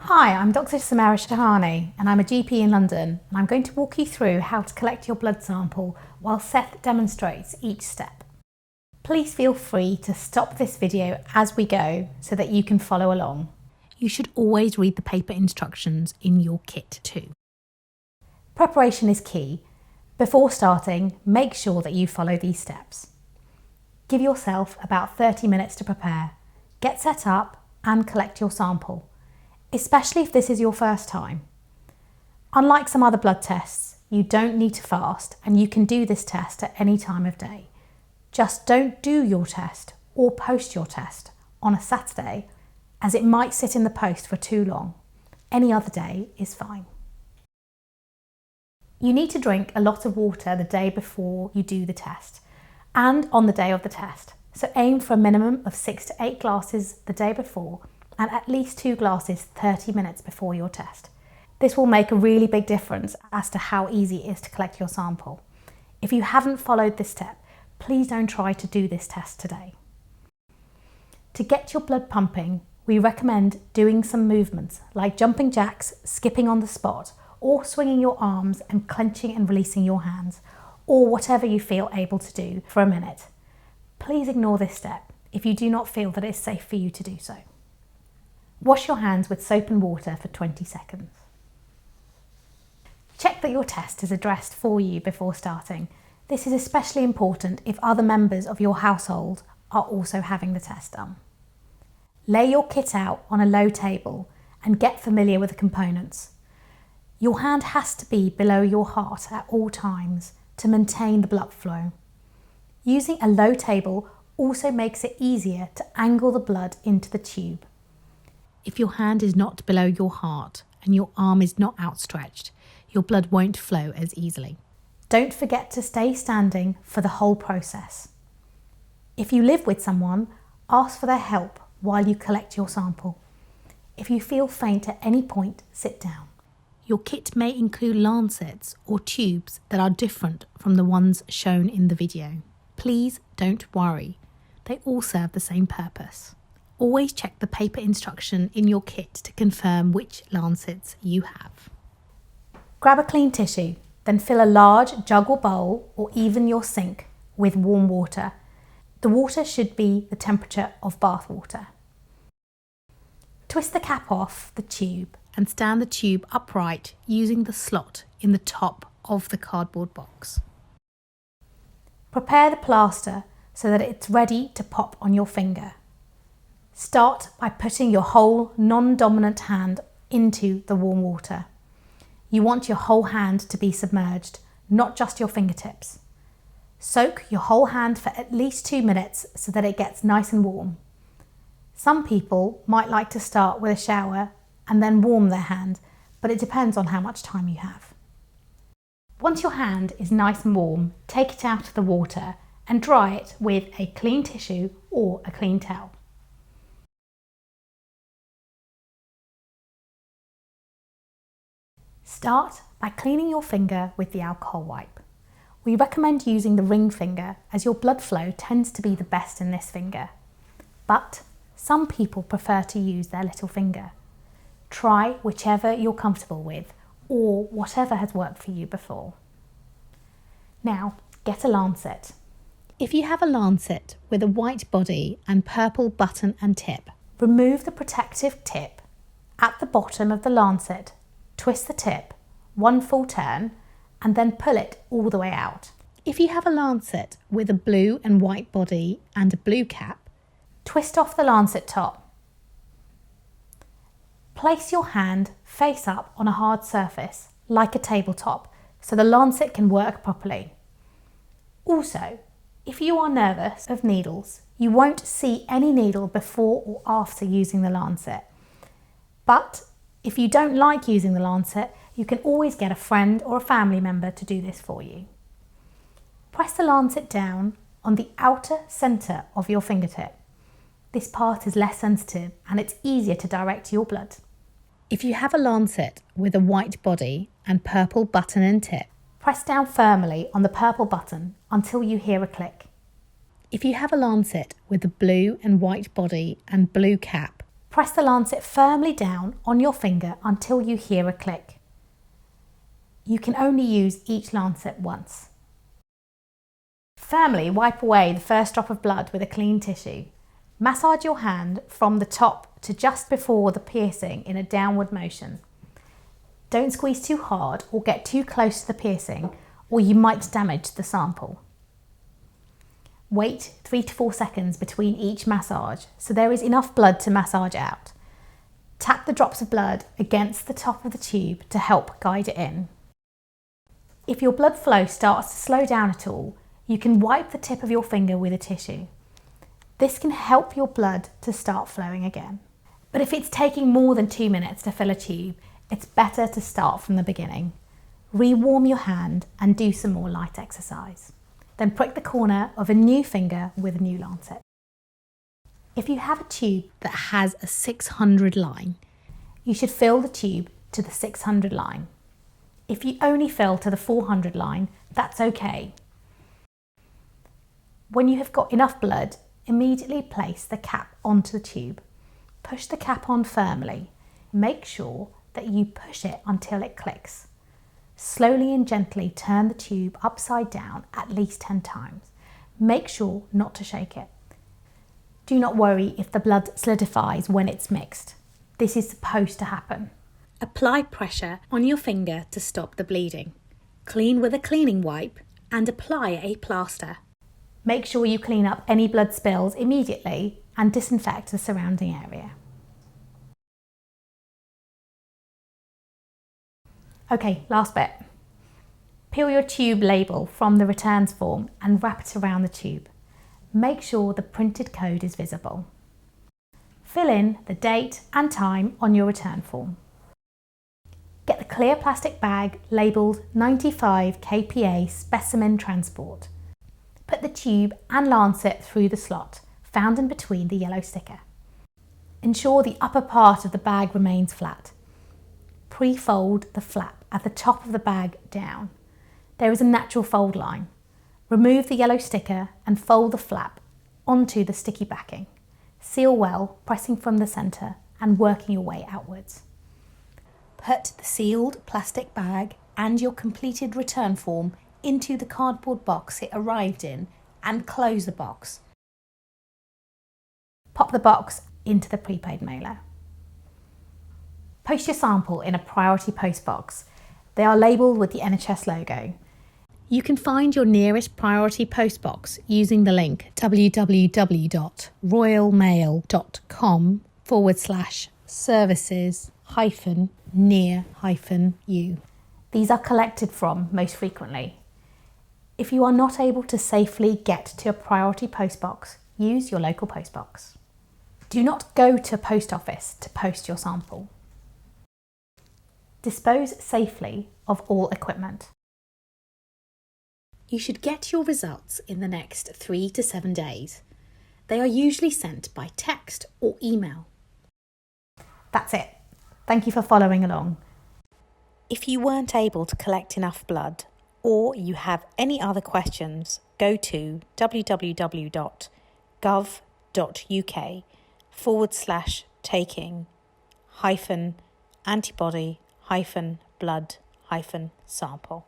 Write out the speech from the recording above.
Hi, I'm Dr. Samara Shahani and I'm a GP in London, and I'm going to walk you through how to collect your blood sample while Seth demonstrates each step. Please feel free to stop this video as we go so that you can follow along. You should always read the paper instructions in your kit too. Preparation is key. Before starting, make sure that you follow these steps. Give yourself about 30 minutes to prepare, get set up and collect your sample, especially if this is your first time. Unlike some other blood tests, you don't need to fast and you can do this test at any time of day. Just don't do your test or post your test on a Saturday, as it might sit in the post for too long. Any other day is fine. You need to drink a lot of water the day before you do the test and on the day of the test. So aim for a minimum of 6 to 8 glasses the day before and at least 2 glasses 30 minutes before your test. This will make a really big difference as to how easy it is to collect your sample. If you haven't followed this step, please don't try to do this test today. To get your blood pumping, we recommend doing some movements like jumping jacks, skipping on the spot, or swinging your arms and clenching and releasing your hands, or whatever you feel able to do for a minute. Please ignore this step if you do not feel that it's safe for you to do so. Wash your hands with soap and water for 20 seconds. Check that your test is addressed for you before starting. This is especially important if other members of your household are also having the test done. Lay your kit out on a low table and get familiar with the components. Your hand has to be below your heart at all times to maintain the blood flow. Using a low table also makes it easier to angle the blood into the tube. If your hand is not below your heart and your arm is not outstretched, your blood won't flow as easily. Don't forget to stay standing for the whole process. If you live with someone, ask for their help while you collect your sample. If you feel faint at any point, sit down. Your kit may include lancets or tubes that are different from the ones shown in the video. Please don't worry, they all serve the same purpose. Always check the paper instruction in your kit to confirm which lancets you have. Grab a clean tissue, then fill a large jug or bowl, or even your sink, with warm water. The water should be the temperature of bath water. Twist the cap off the tube and stand the tube upright using the slot in the top of the cardboard box. Prepare the plaster so that it's ready to pop on your finger. Start by putting your whole non-dominant hand into the warm water. You want your whole hand to be submerged, not just your fingertips. Soak your whole hand for at least 2 minutes so that it gets nice and warm. Some people might like to start with a shower and then warm their hand, but it depends on how much time you have. Once your hand is nice and warm, take it out of the water and dry it with a clean tissue or a clean towel. Start by cleaning your finger with the alcohol wipe. We recommend using the ring finger as your blood flow tends to be the best in this finger. But some people prefer to use their little finger. Try whichever you're comfortable with or whatever has worked for you before. Now, get a lancet. If you have a lancet with a white body and purple button and tip, remove the protective tip at the bottom of the lancet. Twist the tip, 1 full turn, and then pull it all the way out. If you have a lancet with a blue and white body and a blue cap, twist off the lancet top. Place your hand face up on a hard surface, like a tabletop, so the lancet can work properly. Also, if you are nervous of needles, you won't see any needle before or after using the lancet. But if you don't like using the lancet, you can always get a friend or a family member to do this for you. Press the lancet down on the outer centre of your fingertip. This part is less sensitive and it's easier to direct your blood. If you have a lancet with a white body and purple button and tip, press down firmly on the purple button until you hear a click. If you have a lancet with a blue and white body and blue cap, Press the lancet firmly down on your finger until you hear a click. You can only use each lancet once. Firmly wipe away the first drop of blood with a clean tissue. Massage your hand from the top to just before the piercing in a downward motion. Don't squeeze too hard or get too close to the piercing, or you might damage the sample. Wait 3 to 4 seconds between each massage so there is enough blood to massage out. Tap the drops of blood against the top of the tube to help guide it in. If your blood flow starts to slow down at all, you can wipe the tip of your finger with a tissue. This can help your blood to start flowing again. But if it's taking more than 2 minutes to fill a tube, it's better to start from the beginning. Rewarm your hand and do some more light exercise. Then prick the corner of a new finger with a new lancet. If you have a tube that has a 600 line, you should fill the tube to the 600 line. If you only fill to the 400 line, that's okay. When you have got enough blood, immediately place the cap onto the tube. Push the cap on firmly. Make sure that you push it until it clicks. Slowly and gently turn the tube upside down at least 10 times. Make sure not to shake it. Do not worry if the blood solidifies when it's mixed. This is supposed to happen. Apply pressure on your finger to stop the bleeding. Clean with a cleaning wipe and apply a plaster. Make sure you clean up any blood spills immediately and disinfect the surrounding area. Okay, last bit. Peel your tube label from the returns form and wrap it around the tube. Make sure the printed code is visible. Fill in the date and time on your return form. Get the clear plastic bag labelled 95 kPa specimen transport. Put the tube and lancet through the slot found in between the yellow sticker. Ensure the upper part of the bag remains flat. Pre-fold the flap at the top of the bag down. There is a natural fold line. Remove the yellow sticker and fold the flap onto the sticky backing. Seal well, pressing from the centre and working your way outwards. Put the sealed plastic bag and your completed return form into the cardboard box it arrived in and close the box. Pop the box into the prepaid mailer. Post your sample in a priority post box. They are labelled with the NHS logo. You can find your nearest priority post box using the link www.royalmail.com/services-near-you. These are collected from most frequently. If you are not able to safely get to a priority post box, use your local post box. Do not go to a post office to post your sample. Dispose safely of all equipment. You should get your results in the next 3 to 7 days. They are usually sent by text or email. That's it. Thank you for following along. If you weren't able to collect enough blood or you have any other questions, go to www.gov.uk/taking-antibody-blood-sample.